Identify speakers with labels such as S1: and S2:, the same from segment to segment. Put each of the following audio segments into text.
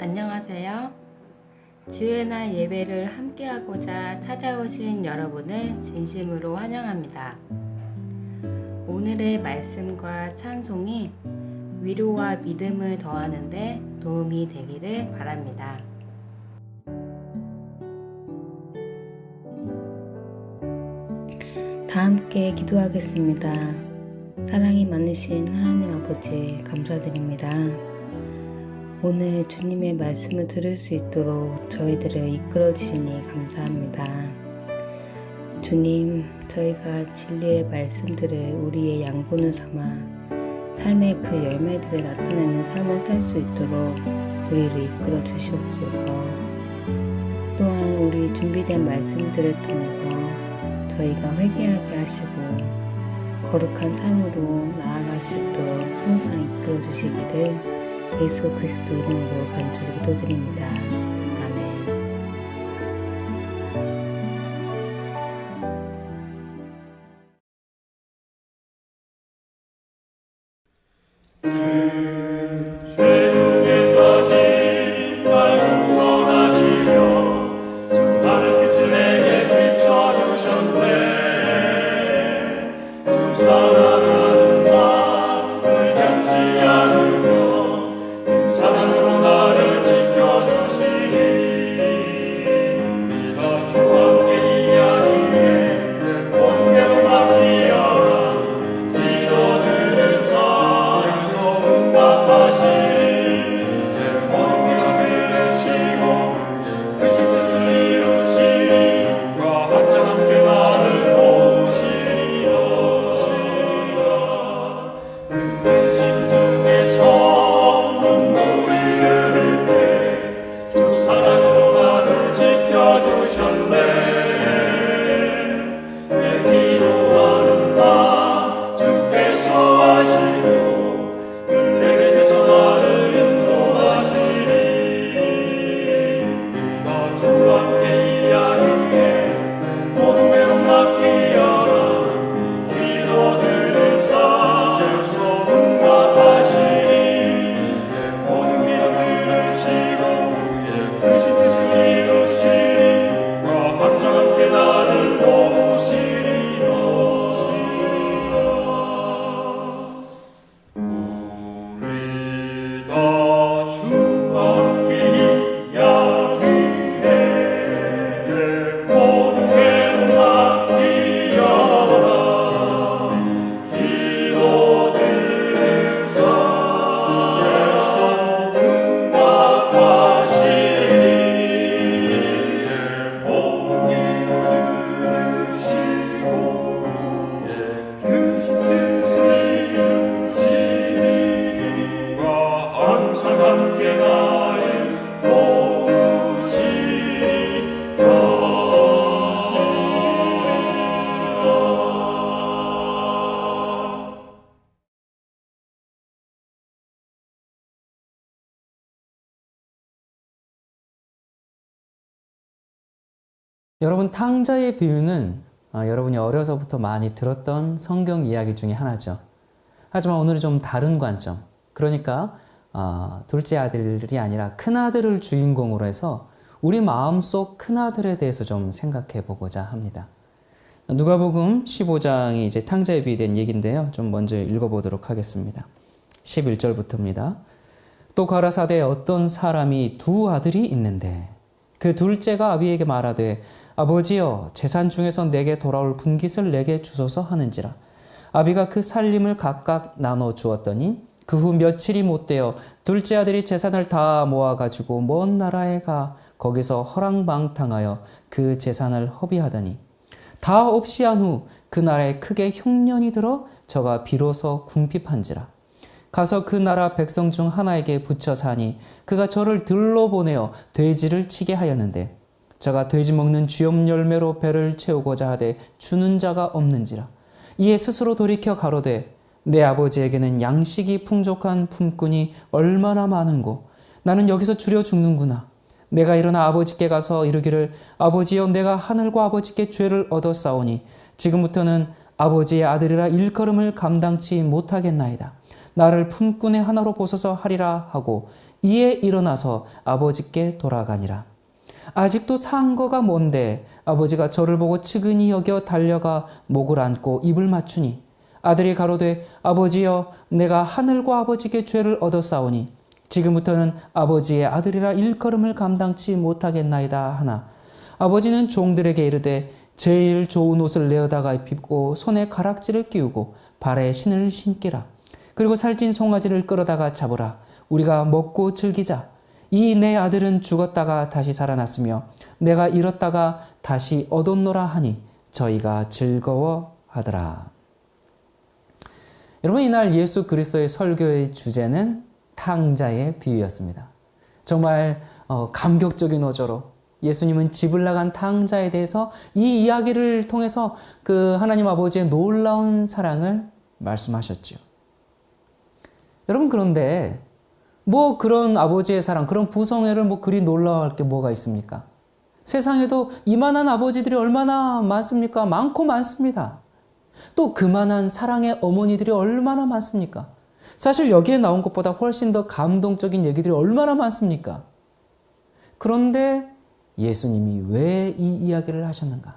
S1: 안녕하세요. 주의 날 예배를 함께하고자 찾아오신 여러분을 진심으로 환영합니다. 오늘의 말씀과 찬송이 위로와 믿음을 더하는 데 도움이 되기를 바랍니다. 다 함께 기도하겠습니다. 사랑이 많으신 하나님 아버지 감사드립니다. 오늘 주님의 말씀을 들을 수 있도록 저희들을 이끌어 주시니 감사합니다. 주님, 저희가 진리의 말씀들을 우리의 양분을 삼아 삶의 그 열매들을 나타내는 삶을 살 수 있도록 우리를 이끌어 주시옵소서. 또한 우리 준비된 말씀들을 통해서 저희가 회개하게 하시고 거룩한 삶으로 나아갈 수 있도록 항상 이끌어 주시기를 예수 그리스도 이름으로 간절히 기도드립니다. 아멘.
S2: 죄중에 빠진 날 구원하시며 수많은 빛을 내게 비춰주셨네. 주 사랑하는 마음을 변치 않으며 그 사랑으로 나를 지켜주시니 우리가 주와 함께 이야기해 모든 대로 맡기어라. 기도들을 사용소 응답하시니 모든 기도 들으시고 그 뜻을 이루시니 과 항상 함께 나를 도우시리라. 그 근심 중에서 눈물이 흐를 때 주 사랑으로 나를 지켜주셨네. 내 기도하는 바 주께서 하시고 내 곁에서 나를 인도하시니 우리가 주와 함께 이야기해 모든 괴로움 맡기어라. 기도들을 사용소 응답하시니 모든 기도 들으시고 그 뜻을 이루시니 항상 함께 나를 도우시리라. 우리가 주와 함께 이야기해 모든 괴로움 맡기어라. 기도 들으사 응답하시니 모든 기도 들으시고 그 뜻을 이루시니 항상 함께 나를 도우시리라.
S3: 여러분, 탕자의 비유는 여러분이 어려서부터 많이 들었던 성경 이야기 중에 하나죠. 하지만 오늘은 좀 다른 관점, 그러니까 둘째 아들이 아니라 큰아들을 주인공으로 해서 우리 마음속 큰아들에 대해서 좀 생각해 보고자 합니다. 누가복음 15장이 이제 탕자에 비유된 얘기인데요. 좀 먼저 읽어보도록 하겠습니다. 11절부터입니다. 또 가라사대 어떤 사람이 두 아들이 있는데 그 둘째가 아비에게 말하되 아버지여 재산 중에서 내게 돌아올 분깃을 내게 주소서 하는지라. 아비가 그 살림을 각각 나눠 주었더니 그 후 며칠이 못되어 둘째 아들이 재산을 다 모아가지고 먼 나라에 가 거기서 허랑방탕하여 그 재산을 허비하더니 다 없이 한 후 그 나라에 크게 흉년이 들어 저가 비로소 궁핍한지라. 가서 그 나라 백성 중 하나에게 붙여 사니 그가 저를 들러 보내어 돼지를 치게 하였는데 저가 돼지 먹는 쥐염 열매로 배를 채우고자 하되 주는 자가 없는지라. 이에 스스로 돌이켜 가로되 내 아버지에게는 양식이 풍족한 품꾼이 얼마나 많은고 나는 여기서 줄여 죽는구나. 내가 일어나 아버지께 가서 이르기를 아버지여 내가 하늘과 아버지께 죄를 얻었사오니 지금부터는 아버지의 아들이라 일컬음을 감당치 못하겠나이다. 나를 품꾼의 하나로 보소서 하리라 하고 이에 일어나서 아버지께 돌아가니라. 아직도 상거가 먼데 아버지가 저를 보고 측은히 여겨 달려가 목을 안고 입을 맞추니 아들이 가로되 아버지여 내가 하늘과 아버지께 죄를 얻었사오니 지금부터는 아버지의 아들이라 일컬음을 감당치 못하겠나이다 하나 아버지는 종들에게 이르되 제일 좋은 옷을 내어다가 입히고 손에 가락지를 끼우고 발에 신을 신기라. 그리고 살찐 송아지를 끌어다가 잡으라. 우리가 먹고 즐기자. 이 내 아들은 죽었다가 다시 살아났으며 내가 잃었다가 다시 얻었노라 하니 저희가 즐거워하더라. 여러분, 이날 예수 그리스도의 설교의 주제는 탕자의 비유였습니다. 정말 감격적인 어조로 예수님은 집을 나간 탕자에 대해서 이 이야기를 통해서 그 하나님 아버지의 놀라운 사랑을 말씀하셨죠. 여러분, 그런데 뭐 그런 아버지의 사랑, 그런 부성애를 뭐 그리 놀라워할 게 뭐가 있습니까? 세상에도 이만한 아버지들이 얼마나 많습니까? 많고 많습니다. 또 그만한 사랑의 어머니들이 얼마나 많습니까? 사실 여기에 나온 것보다 훨씬 더 감동적인 얘기들이 얼마나 많습니까? 그런데 예수님이 왜 이 이야기를 하셨는가?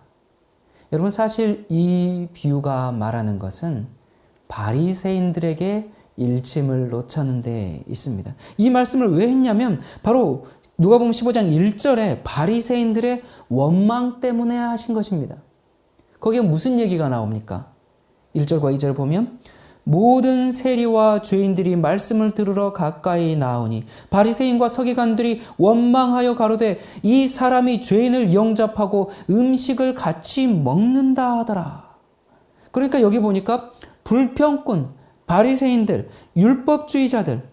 S3: 여러분, 사실 이 비유가 말하는 것은 바리새인들에게 일침을 놓자는 데 있습니다. 이 말씀을 왜 했냐면 바로 누가복음 15장 1절에 바리새인들의 원망 때문에 하신 것입니다. 거기에 무슨 얘기가 나옵니까? 1절과 2절 보면 모든 세리와 죄인들이 말씀을 들으러 가까이 나오니 바리새인과 서기관들이 원망하여 가로되 이 사람이 죄인을 영접하고 음식을 같이 먹는다 하더라. 그러니까 여기 보니까 불평꾼, 바리새인들, 율법주의자들,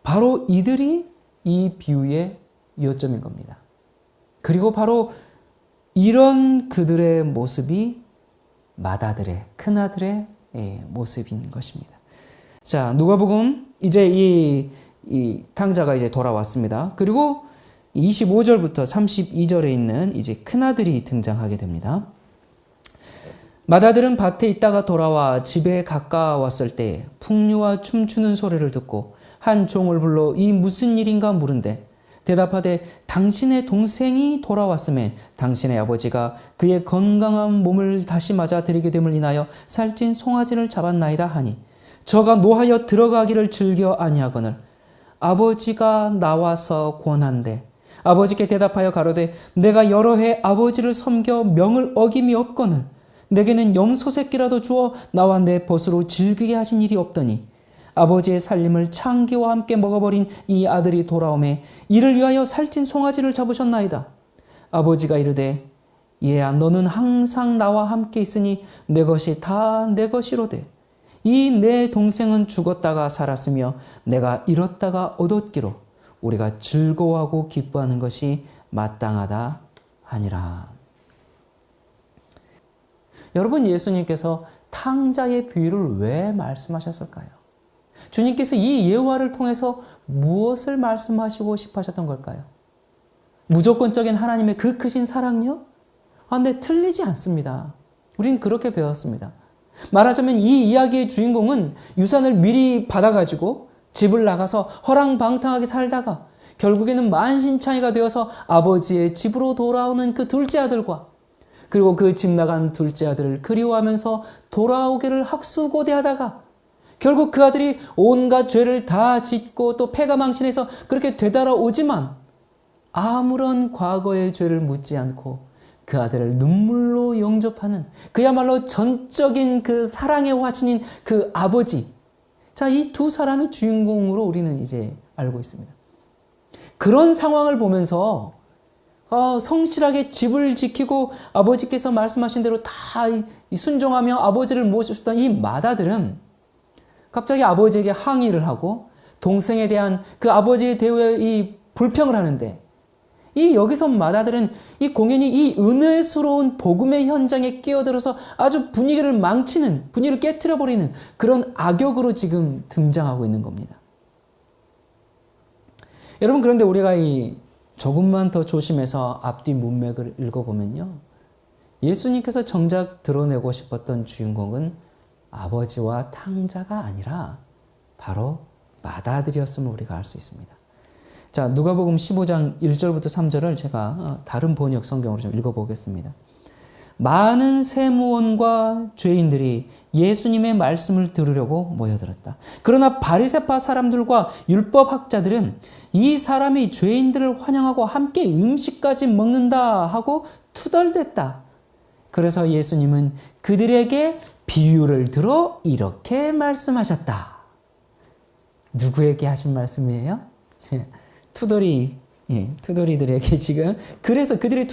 S3: 바로 이들이 이 비유의 요점인 겁니다. 그리고 바로 이런 그들의 모습이 맏아들의, 큰아들의 모습인 것입니다. 자, 누가복음 이제 이 탕자가 이제 돌아왔습니다. 그리고 25절부터 32절에 있는 이제 큰아들이 등장하게 됩니다. 맏아들은 밭에 있다가 돌아와 집에 가까웠을 때 풍류와 춤추는 소리를 듣고 한 종을 불러 이 무슨 일인가 물은데 대답하되 당신의 동생이 돌아왔음에 당신의 아버지가 그의 건강한 몸을 다시 맞아 드리게 됨을 인하여 살찐 송아지를 잡았나이다 하니 저가 노하여 들어가기를 즐겨 아니하거늘 아버지가 나와서 권한대 아버지께 대답하여 가로되 내가 여러 해 아버지를 섬겨 명을 어김이 없거늘 내게는 염소 새끼라도 주어 나와 내 벗으로 즐기게 하신 일이 없더니 아버지의 살림을 창기와 함께 먹어버린 이 아들이 돌아오매 이를 위하여 살찐 송아지를 잡으셨나이다. 아버지가 이르되 얘야 너는 항상 나와 함께 있으니 내 것이 다 내 것이로되 이 내 동생은 죽었다가 살았으며 내가 잃었다가 얻었기로 우리가 즐거워하고 기뻐하는 것이 마땅하다 하니라. 여러분, 예수님께서 탕자의 비유를 왜 말씀하셨을까요? 주님께서 이 예화를 통해서 무엇을 말씀하시고 싶어 하셨던 걸까요? 무조건적인 하나님의 그 크신 사랑요? 근데 틀리지 않습니다. 우린 그렇게 배웠습니다. 말하자면 이 이야기의 주인공은 유산을 미리 받아가지고 집을 나가서 허랑방탕하게 살다가 결국에는 만신창이가 되어서 아버지의 집으로 돌아오는 그 둘째 아들과 그리고 그 집 나간 둘째 아들을 그리워하면서 돌아오기를 학수고대하다가 결국 그 아들이 온갖 죄를 다 짓고 또 패가망신해서 그렇게 되돌아오지만 아무런 과거의 죄를 묻지 않고 그 아들을 눈물로 영접하는 그야말로 전적인 그 사랑의 화신인 그 아버지. 자, 이 두 사람이 주인공으로 우리는 이제 알고 있습니다. 그런 상황을 보면서 성실하게 집을 지키고 아버지께서 말씀하신 대로 다 순종하며 아버지를 모셨던 이 맏아들은 갑자기 아버지에게 항의를 하고 동생에 대한 그 아버지의 대우에 이 불평을 하는데 이 여기서 맏아들은 이 공연히 이 은혜스러운 복음의 현장에 끼어들어서 아주 분위기를 망치는, 분위기를 깨트려버리는 그런 악역으로 지금 등장하고 있는 겁니다. 여러분, 그런데 우리가 조금만 더 조심해서 앞뒤 문맥을 읽어보면요. 예수님께서 정작 드러내고 싶었던 주인공은 아버지와 탕자가 아니라 바로 맏아들이었음을 우리가 알 수 있습니다. 자, 누가복음 15장 1절부터 3절을 제가 다른 번역 성경으로 좀 읽어보겠습니다. 많은 세무원과 죄인들이 예수님의 말씀을 들으려고 모여들었다. 그러나 바리새파 사람들과 율법학자들은 이 사람이 죄인들을 환영하고 함께 음식까지 먹는다 하고 투덜댔다. 그래서 예수님은 그들에게 비유를 들어 이렇게 말씀하셨다. 누구에게 하신 말씀이에요? 투덜이들에게 지금. 그래서 그들이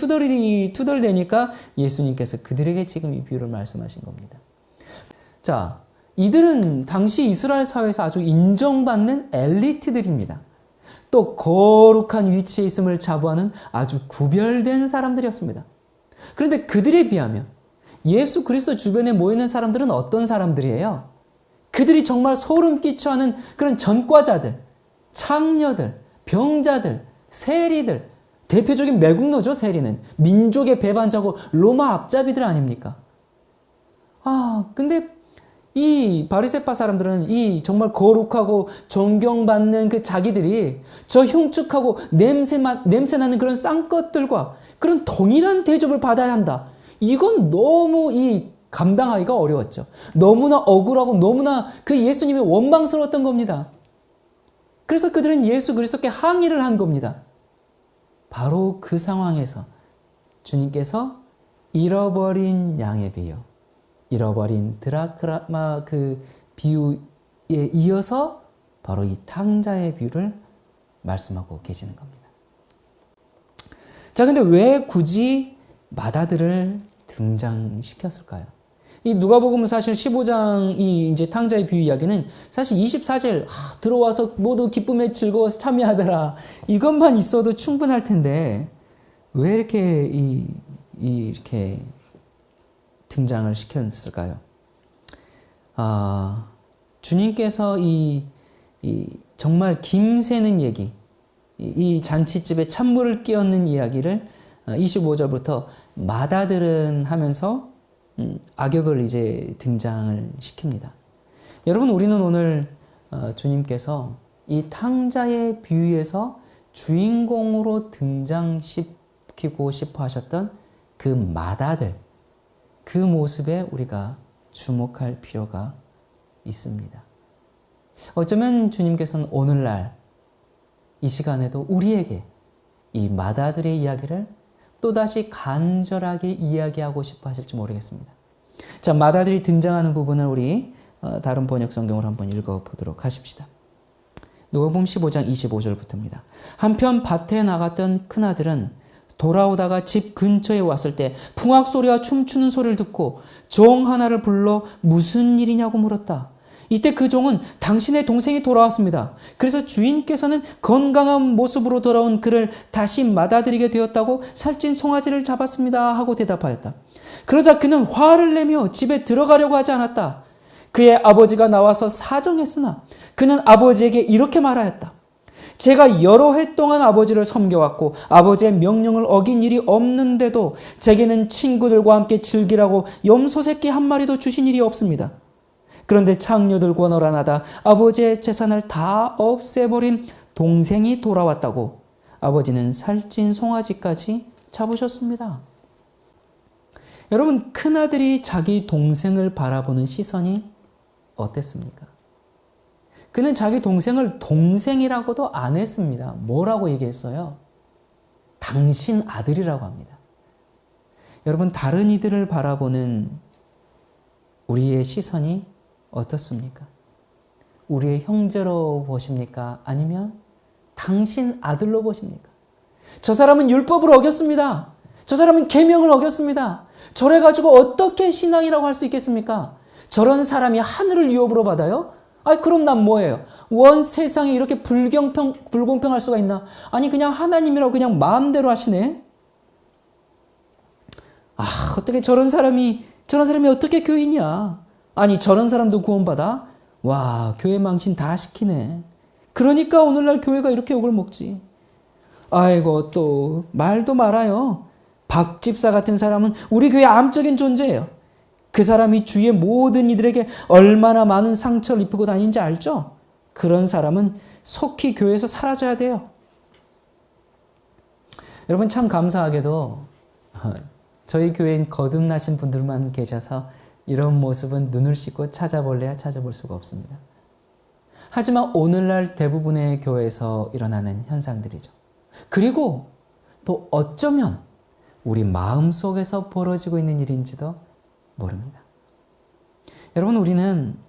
S3: 투덜대니까 예수님께서 그들에게 지금 이 비유를 말씀하신 겁니다. 자, 이들은 당시 이스라엘 사회에서 아주 인정받는 엘리트들입니다. 또 거룩한 위치에 있음을 자부하는 아주 구별된 사람들이었습니다. 그런데 그들에 비하면 예수 그리스도 주변에 모이는 사람들은 어떤 사람들이에요? 그들이 정말 소름 끼쳐 하는 그런 전과자들, 창녀들, 병자들, 세리들, 대표적인 매국노죠, 세리는. 민족의 배반자고 로마 앞잡이들 아닙니까? 근데 이 바리새파 사람들은 이 정말 거룩하고 존경받는 그 자기들이 저 흉측하고 냄새나는 그런 쌍것들과 그런 동일한 대접을 받아야 한다. 이건 너무 감당하기가 어려웠죠. 너무나 억울하고 너무나 그 예수님이 원망스러웠던 겁니다. 그래서 그들은 예수 그리스도께 항의를 한 겁니다. 바로 그 상황에서 주님께서 잃어버린 양의 비유, 잃어버린 드라크마 그 비유에 이어서 바로 이 탕자의 비유를 말씀하고 계시는 겁니다. 자, 근데 왜 굳이 맏아들을 등장시켰을까요? 이 누가복음 사실 15장 이 이제 탕자의 비유 이야기는 사실 24절 들어와서 모두 기쁨에 즐거워서 참여하더라. 이것만 있어도 충분할 텐데 왜 이렇게 이렇게 등장을 시켰을까요? 주님께서 이 정말 김새는 얘기, 이 잔치집에 찬물을 끼얹는 이야기를 25절부터 맏아들은 하면서 악역을 이제 등장을 시킵니다. 여러분, 우리는 오늘 주님께서 이 탕자의 비유에서 주인공으로 등장시키고 싶어 하셨던 그 맏아들, 그 모습에 우리가 주목할 필요가 있습니다. 어쩌면 주님께서는 오늘날 이 시간에도 우리에게 이 맏아들의 이야기를 또다시 간절하게 이야기하고 싶어 하실지 모르겠습니다. 자, 맏아들이 등장하는 부분을 우리 다른 번역 성경으로 한번 읽어보도록 하십시다. 누가복음 15장 25절부터입니다. 한편 밭에 나갔던 큰아들은 돌아오다가 집 근처에 왔을 때 풍악 소리와 춤추는 소리를 듣고 종 하나를 불러 무슨 일이냐고 물었다. 이때 그 종은 당신의 동생이 돌아왔습니다. 그래서 주인께서는 건강한 모습으로 돌아온 그를 다시 맏아들이게 되었다고 살찐 송아지를 잡았습니다 하고 대답하였다. 그러자 그는 화를 내며 집에 들어가려고 하지 않았다. 그의 아버지가 나와서 사정했으나 그는 아버지에게 이렇게 말하였다. 제가 여러 해 동안 아버지를 섬겨왔고 아버지의 명령을 어긴 일이 없는데도 제게는 친구들과 함께 즐기라고 염소 새끼 한 마리도 주신 일이 없습니다. 그런데 창녀들과 너란하다 아버지의 재산을 다 없애버린 동생이 돌아왔다고 아버지는 살찐 송아지까지 잡으셨습니다. 여러분, 큰아들이 자기 동생을 바라보는 시선이 어땠습니까? 그는 자기 동생을 동생이라고도 안 했습니다. 뭐라고 얘기했어요? 당신 아들이라고 합니다. 여러분, 다른 이들을 바라보는 우리의 시선이 어떻습니까? 우리의 형제로 보십니까? 아니면 당신 아들로 보십니까? 저 사람은 율법을 어겼습니다. 저 사람은 계명을 어겼습니다. 저래가지고 어떻게 신앙이라고 할 수 있겠습니까? 저런 사람이 하늘을 유업으로 받아요? 그럼 난 뭐예요? 원 세상에 이렇게 불공평할 수가 있나? 아니, 그냥 하나님이라고 그냥 마음대로 하시네? 어떻게 저런 사람이 어떻게 교인이야? 아니, 저런 사람도 구원받아? 와, 교회 망신 다 시키네. 그러니까 오늘날 교회가 이렇게 욕을 먹지. 아이고, 또 말도 말아요. 박 집사 같은 사람은 우리 교회 암적인 존재예요. 그 사람이 주위의 모든 이들에게 얼마나 많은 상처를 입히고 다니는지 알죠? 그런 사람은 속히 교회에서 사라져야 돼요. 여러분 참 감사하게도 저희 교회엔 거듭나신 분들만 계셔서 이런 모습은 눈을 씻고 찾아볼래야 찾아볼 수가 없습니다. 하지만 오늘날 대부분의 교회에서 일어나는 현상들이죠. 그리고 또 어쩌면 우리 마음속에서 벌어지고 있는 일인지도 모릅니다. 여러분 우리는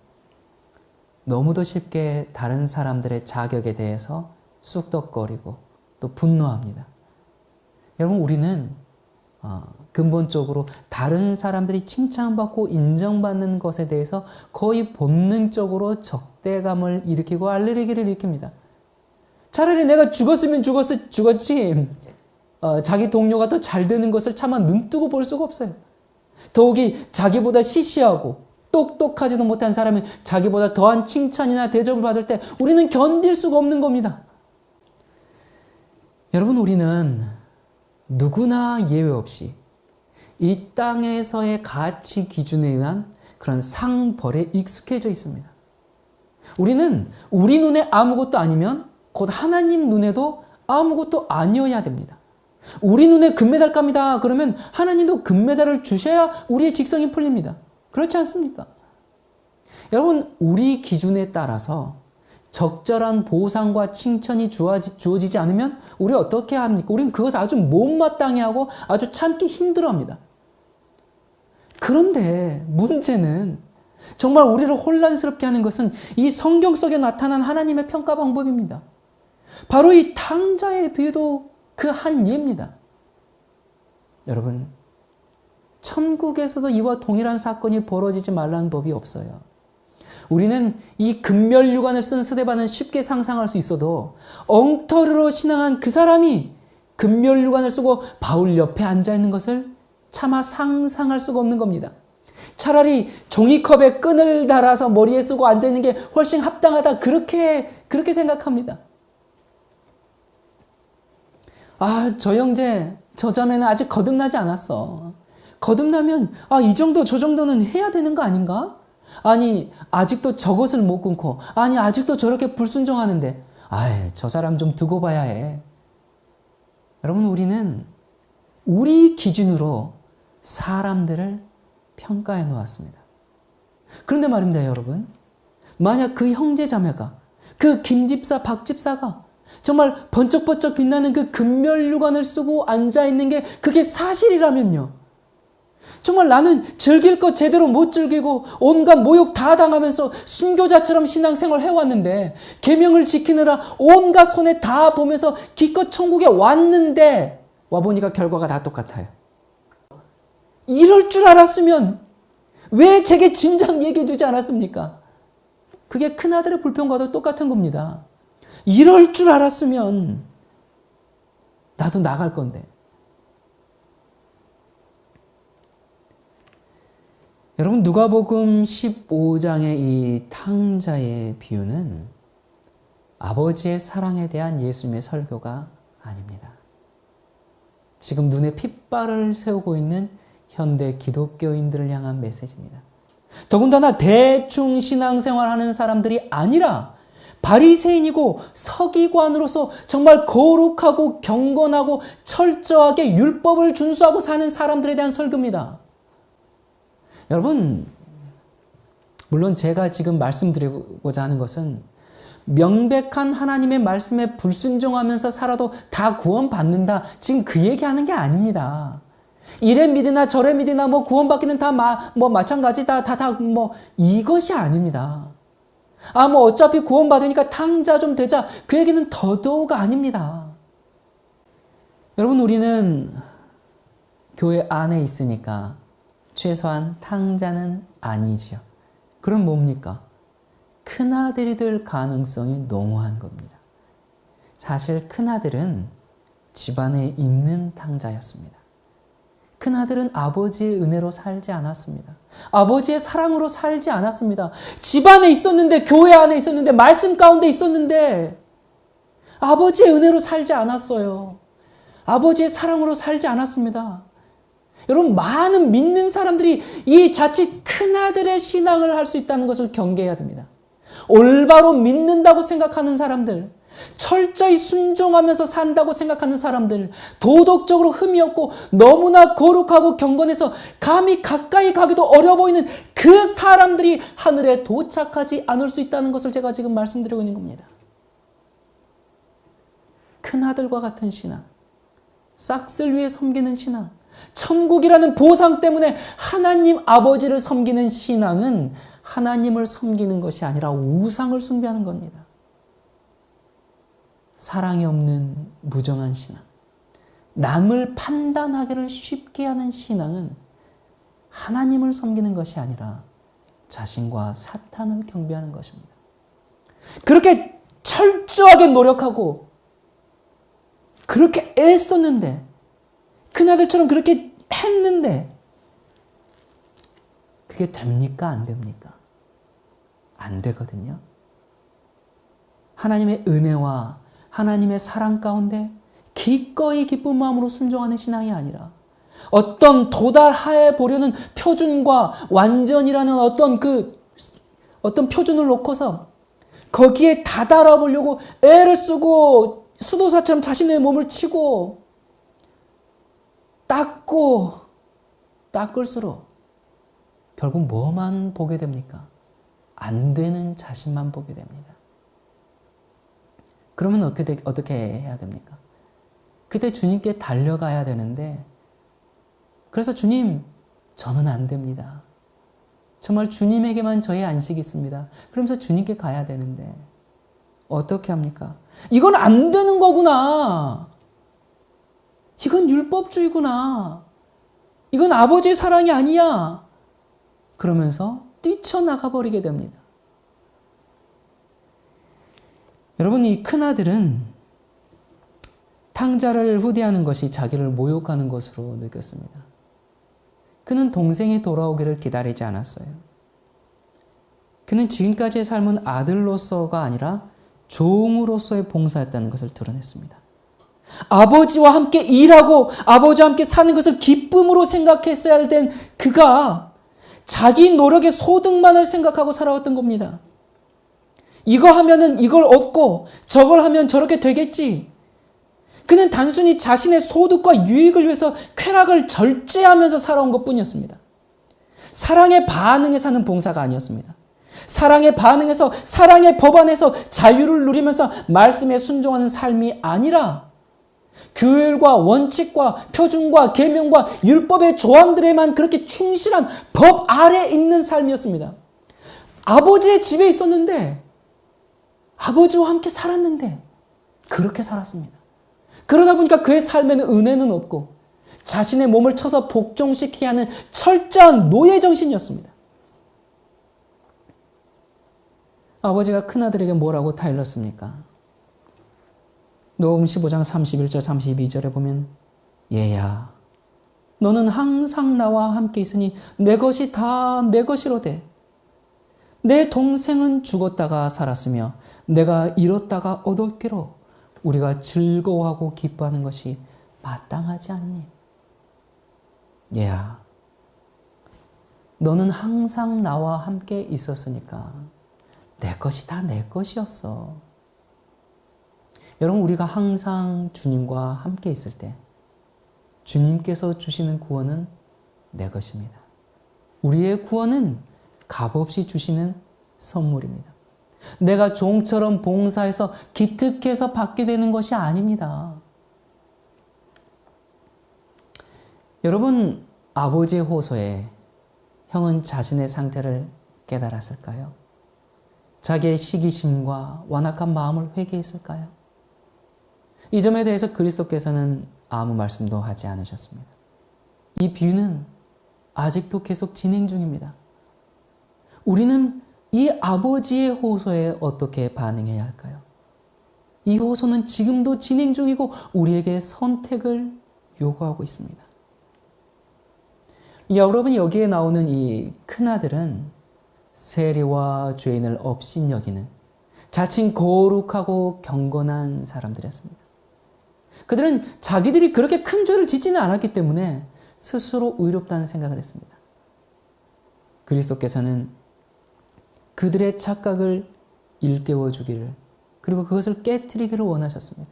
S3: 너무도 쉽게 다른 사람들의 자격에 대해서 쑥덕거리고 또 분노합니다. 여러분 우리는 근본적으로 다른 사람들이 칭찬받고 인정받는 것에 대해서 거의 본능적으로 적대감을 일으키고 알레르기를 일으킵니다. 차라리 내가 죽었으면 죽었지 자기 동료가 더 잘 되는 것을 차마 눈뜨고 볼 수가 없어요. 더욱이 자기보다 시시하고 똑똑하지도 못한 사람이 자기보다 더한 칭찬이나 대접을 받을 때 우리는 견딜 수가 없는 겁니다. 여러분 우리는 누구나 예외 없이 이 땅에서의 가치 기준에 의한 그런 상벌에 익숙해져 있습니다. 우리는 우리 눈에 아무것도 아니면 곧 하나님 눈에도 아무것도 아니어야 됩니다. 우리 눈에 금메달 값이다 그러면 하나님도 금메달을 주셔야 우리의 직성이 풀립니다. 그렇지 않습니까? 여러분 우리 기준에 따라서 적절한 보상과 칭찬이 주어지지 않으면 우리 어떻게 합니까? 우리는 그것 아주 못마땅해 하고 아주 참기 힘들어합니다. 그런데 문제는 정말 우리를 혼란스럽게 하는 것은 이 성경 속에 나타난 하나님의 평가 방법입니다. 바로 이 탕자의 비유도 그 한 예입니다. 여러분 천국에서도 이와 동일한 사건이 벌어지지 말라는 법이 없어요. 우리는 이 금멸류관을 쓴 스데반은 쉽게 상상할 수 있어도 엉터리로 신앙한 그 사람이 금멸류관을 쓰고 바울 옆에 앉아있는 것을 차마 상상할 수가 없는 겁니다. 차라리 종이컵에 끈을 달아서 머리에 쓰고 앉아있는 게 훨씬 합당하다 그렇게 생각합니다. 저 형제 저 자매는 아직 거듭나지 않았어. 거듭나면 이 정도 저 정도는 해야 되는 거 아닌가? 아니 아직도 저것을 못 끊고 아니 아직도 저렇게 불순종하는데 저 사람 좀 두고 봐야 해. 여러분 우리는 우리 기준으로 사람들을 평가해 놓았습니다. 그런데 말입니다 여러분, 만약 그 형제 자매가 그 김집사 박집사가 정말 번쩍번쩍 빛나는 그 금멸류관을 쓰고 앉아있는 게 그게 사실이라면요, 정말 나는 즐길 것 제대로 못 즐기고 온갖 모욕 다 당하면서 순교자처럼 신앙생활 해왔는데 계명을 지키느라 온갖 손해 다 보면서 기껏 천국에 왔는데 와보니까 결과가 다 똑같아요. 이럴 줄 알았으면 왜 제게 진작 얘기해 주지 않았습니까? 그게 큰아들의 불평과도 똑같은 겁니다. 이럴 줄 알았으면 나도 나갈 건데. 여러분 누가복음 15장의 이 탕자의 비유는 아버지의 사랑에 대한 예수님의 설교가 아닙니다. 지금 눈에 핏발을 세우고 있는 현대 기독교인들을 향한 메시지입니다. 더군다나 대충 신앙생활하는 사람들이 아니라 바리새인이고 서기관으로서 정말 거룩하고 경건하고 철저하게 율법을 준수하고 사는 사람들에 대한 설교입니다. 여러분, 물론 제가 지금 말씀드리고자 하는 것은 명백한 하나님의 말씀에 불순종하면서 살아도 다 구원받는다, 지금 그 얘기하는 게 아닙니다. 이래 믿으나 저래 믿으나 구원받기는 다 마찬가지다, 이것이 아닙니다. 어차피 구원받으니까 탕자 좀 되자, 그 얘기는 더더욱 아닙니다. 여러분, 우리는 교회 안에 있으니까 최소한 탕자는 아니지요. 그럼 뭡니까? 큰아들이 될 가능성이 농후한 겁니다. 사실 큰아들은 집안에 있는 탕자였습니다. 큰아들은 아버지의 은혜로 살지 않았습니다. 아버지의 사랑으로 살지 않았습니다. 집안에 있었는데, 교회 안에 있었는데, 말씀 가운데 있었는데 아버지의 은혜로 살지 않았어요. 아버지의 사랑으로 살지 않았습니다. 여러분, 많은 믿는 사람들이 이 자칫 큰아들의 신앙을 할 수 있다는 것을 경계해야 됩니다. 올바로 믿는다고 생각하는 사람들, 철저히 순종하면서 산다고 생각하는 사람들, 도덕적으로 흠이 없고 너무나 거룩하고 경건해서 감히 가까이 가기도 어려 보이는 그 사람들이 하늘에 도착하지 않을 수 있다는 것을 제가 지금 말씀드리고 있는 겁니다. 큰아들과 같은 신앙, 싹쓸 위에 섬기는 신앙, 천국이라는 보상 때문에 하나님 아버지를 섬기는 신앙은 하나님을 섬기는 것이 아니라 우상을 숭배하는 겁니다. 사랑이 없는 무정한 신앙, 남을 판단하기를 쉽게 하는 신앙은 하나님을 섬기는 것이 아니라 자신과 사탄을 경배하는 것입니다. 그렇게 철저하게 노력하고 그렇게 애썼는데, 큰아들처럼 그렇게 했는데 그게 됩니까? 안 됩니까? 안 되거든요. 하나님의 은혜와 하나님의 사랑 가운데 기꺼이 기쁜 마음으로 순종하는 신앙이 아니라 어떤 도달해 보려는 표준과 완전이라는 어떤 표준을 놓고서 거기에 다다라 보려고 애를 쓰고 수도사처럼 자신의 몸을 치고 닦을수록 결국 뭐만 보게 됩니까? 안 되는 자신만 보게 됩니다. 그러면 어떻게 해야 됩니까? 그때 주님께 달려가야 되는데, 그래서 주님, 저는 안 됩니다. 정말 주님에게만 저의 안식이 있습니다. 그러면서 주님께 가야 되는데 어떻게 합니까? 이건 안 되는 거구나. 이건 율법주의구나. 이건 아버지의 사랑이 아니야. 그러면서 뛰쳐나가 버리게 됩니다. 여러분, 이 큰아들은 탕자를 후대하는 것이 자기를 모욕하는 것으로 느꼈습니다. 그는 동생이 돌아오기를 기다리지 않았어요. 그는 지금까지의 삶은 아들로서가 아니라 종으로서의 봉사였다는 것을 드러냈습니다. 아버지와 함께 일하고 아버지와 함께 사는 것을 기쁨으로 생각했어야 된 그가 자기 노력의 소득만을 생각하고 살아왔던 겁니다. 이거 하면은 이걸 얻고 저걸 하면 저렇게 되겠지. 그는 단순히 자신의 소득과 유익을 위해서 쾌락을 절제하면서 살아온 것뿐이었습니다. 사랑에 반응해 사는 봉사가 아니었습니다. 사랑에 반응해서 사랑의 법 안에서 자유를 누리면서 말씀에 순종하는 삶이 아니라 규율과 원칙과 표준과 계명과 율법의 조항들에만 그렇게 충실한 법 아래 있는 삶이었습니다. 아버지의 집에 있었는데, 아버지와 함께 살았는데 그렇게 살았습니다. 그러다 보니까 그의 삶에는 은혜는 없고 자신의 몸을 쳐서 복종시키게 하는 철저한 노예 정신이었습니다. 아버지가 큰아들에게 뭐라고 타일렀습니까? 녹음 15장 31절 32절에 보면, 얘야, 너는 항상 나와 함께 있으니 내 것이 다 내 것이로되 내 동생은 죽었다가 살았으며 내가 잃었다가 얻었기로 우리가 즐거워하고 기뻐하는 것이 마땅하지 않니? 얘야, 너는 항상 나와 함께 있었으니까 내 것이 다 내 것이었어. 여러분, 우리가 항상 주님과 함께 있을 때 주님께서 주시는 구원은 내 것입니다. 우리의 구원은 값없이 주시는 선물입니다. 내가 종처럼 봉사해서 기특해서 받게 되는 것이 아닙니다. 여러분, 아버지의 호소에 형은 자신의 상태를 깨달았을까요? 자기의 시기심과 완악한 마음을 회개했을까요? 이 점에 대해서 그리스도께서는 아무 말씀도 하지 않으셨습니다. 이 비유는 아직도 계속 진행 중입니다. 우리는 이 아버지의 호소에 어떻게 반응해야 할까요? 이 호소는 지금도 진행 중이고 우리에게 선택을 요구하고 있습니다. 여러분, 여기에 나오는 이 큰아들은 세리와 죄인을 업신여기는 자칭 거룩하고 경건한 사람들이었습니다. 그들은 자기들이 그렇게 큰 죄를 짓지는 않았기 때문에 스스로 의롭다는 생각을 했습니다. 그리스도께서는 그들의 착각을 일깨워 주기를, 그리고 그것을 깨트리기를 원하셨습니다.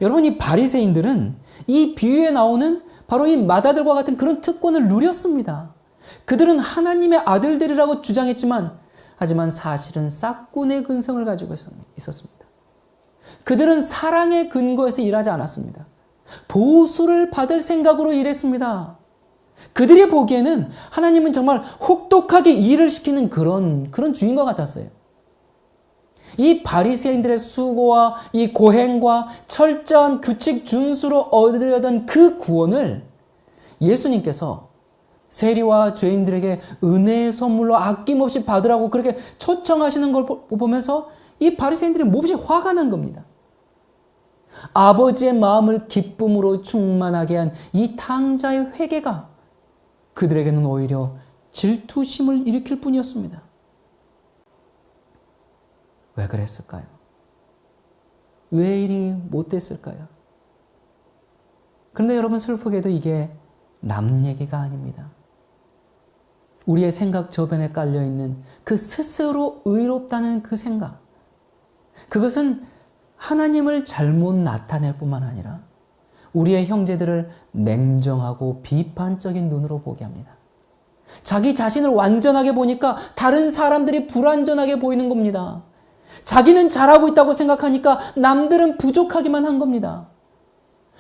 S3: 여러분, 이 바리새인들은 이 비유에 나오는 바로 이 마다들과 같은 그런 특권을 누렸습니다. 그들은 하나님의 아들들이라고 주장했지만 하지만 사실은 싹군의 근성을 가지고 있었습니다. 그들은 사랑의 근거에서 일하지 않았습니다. 보수를 받을 생각으로 일했습니다. 그들이 보기에는 하나님은 정말 혹독하게 일을 시키는 그런 주인과 같았어요. 이 바리새인들의 수고와 이 고행과 철저한 규칙 준수로 얻으려던 그 구원을 예수님께서 세리와 죄인들에게 은혜의 선물로 아낌없이 받으라고 그렇게 초청하시는 걸 보면서 이 바리새인들이 몹시 화가 난 겁니다. 아버지의 마음을 기쁨으로 충만하게 한 이 탕자의 회개가 그들에게는 오히려 질투심을 일으킬 뿐이었습니다. 왜 그랬을까요? 왜 이리 못됐을까요? 그런데 여러분, 슬프게도 이게 남 얘기가 아닙니다. 우리의 생각 저변에 깔려있는 그 스스로 의롭다는 그 생각, 그것은 하나님을 잘못 나타낼 뿐만 아니라 우리의 형제들을 냉정하고 비판적인 눈으로 보게 합니다. 자기 자신을 완전하게 보니까 다른 사람들이 불완전하게 보이는 겁니다. 자기는 잘하고 있다고 생각하니까 남들은 부족하기만 한 겁니다.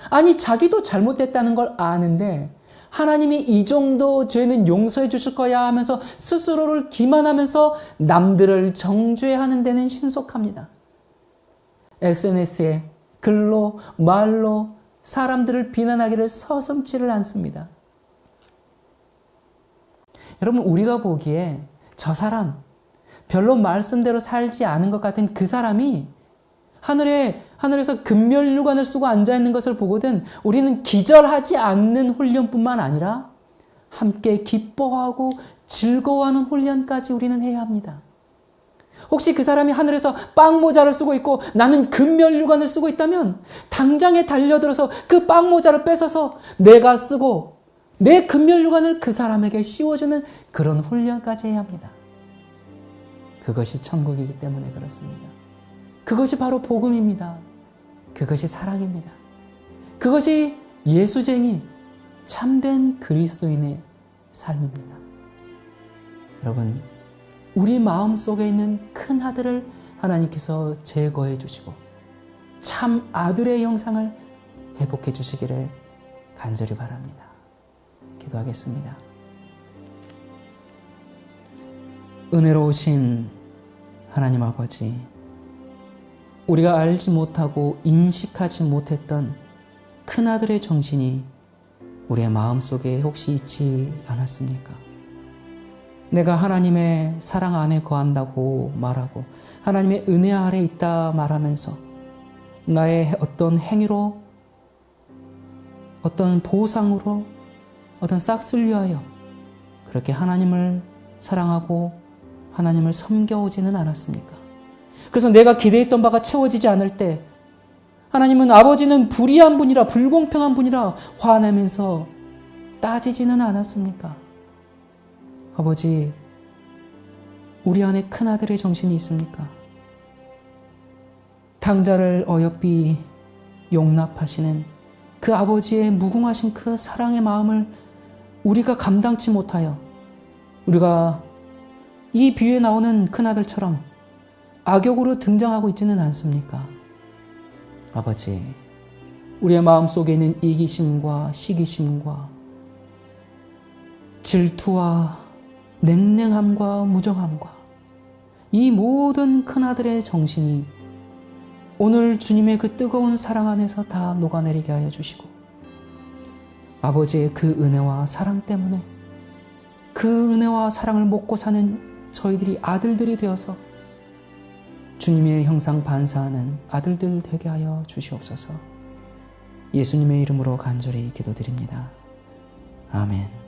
S3: 아니, 자기도 잘못됐다는 걸 아는데 하나님이 이 정도 죄는 용서해 주실 거야 하면서 스스로를 기만하면서 남들을 정죄하는 데는 신속합니다. SNS에 글로 말로 사람들을 비난하기를 서슴지를 않습니다. 여러분, 우리가 보기에 저 사람 별로 말씀대로 살지 않은 것 같은 그 사람이 하늘에서 금면류관을 쓰고 앉아있는 것을 보거든 우리는 기절하지 않는 훈련뿐만 아니라 함께 기뻐하고 즐거워하는 훈련까지 우리는 해야 합니다. 혹시 그 사람이 하늘에서 빵모자를 쓰고 있고 나는 금면류관을 쓰고 있다면 당장에 달려들어서 그 빵모자를 뺏어서 내가 쓰고 내 금면류관을 그 사람에게 씌워주는 그런 훈련까지 해야 합니다. 그것이 천국이기 때문에 그렇습니다. 그것이 바로 복음입니다. 그것이 사랑입니다. 그것이 예수쟁이 참된 그리스도인의 삶입니다. 여러분, 우리 마음속에 있는 큰 아들을 하나님께서 제거해 주시고 참 아들의 형상을 회복해 주시기를 간절히 바랍니다. 기도하겠습니다. 은혜로우신 하나님 아버지, 우리가 알지 못하고 인식하지 못했던 큰아들의 정신이 우리의 마음속에 혹시 있지 않았습니까? 내가 하나님의 사랑 안에 거한다고 말하고 하나님의 은혜 아래 있다 말하면서 나의 어떤 행위로, 어떤 보상으로, 어떤 싹쓸 위하여 그렇게 하나님을 사랑하고 하나님을 섬겨오지는 않았습니까? 그래서 내가 기대했던 바가 채워지지 않을 때 하나님은 아버지는 불의한 분이라, 불공평한 분이라 화내면서 따지지는 않았습니까? 아버지, 우리 안에 큰아들의 정신이 있습니까? 탕자를 어여삐 용납하시는 그 아버지의 무궁하신 그 사랑의 마음을 우리가 감당치 못하여 우리가 이 비유에 나오는 큰아들처럼 악역으로 등장하고 있지는 않습니까? 아버지, 우리의 마음속에 있는 이기심과 시기심과 질투와 냉랭함과 무정함과 이 모든 큰아들의 정신이 오늘 주님의 그 뜨거운 사랑 안에서 다 녹아내리게 하여 주시고 아버지의 그 은혜와 사랑 때문에 그 은혜와 사랑을 먹고 사는 저희들이 아들들이 되어서 주님의 형상 반사하는 아들들 되게 하여 주시옵소서. 예수님의 이름으로 간절히 기도드립니다. 아멘.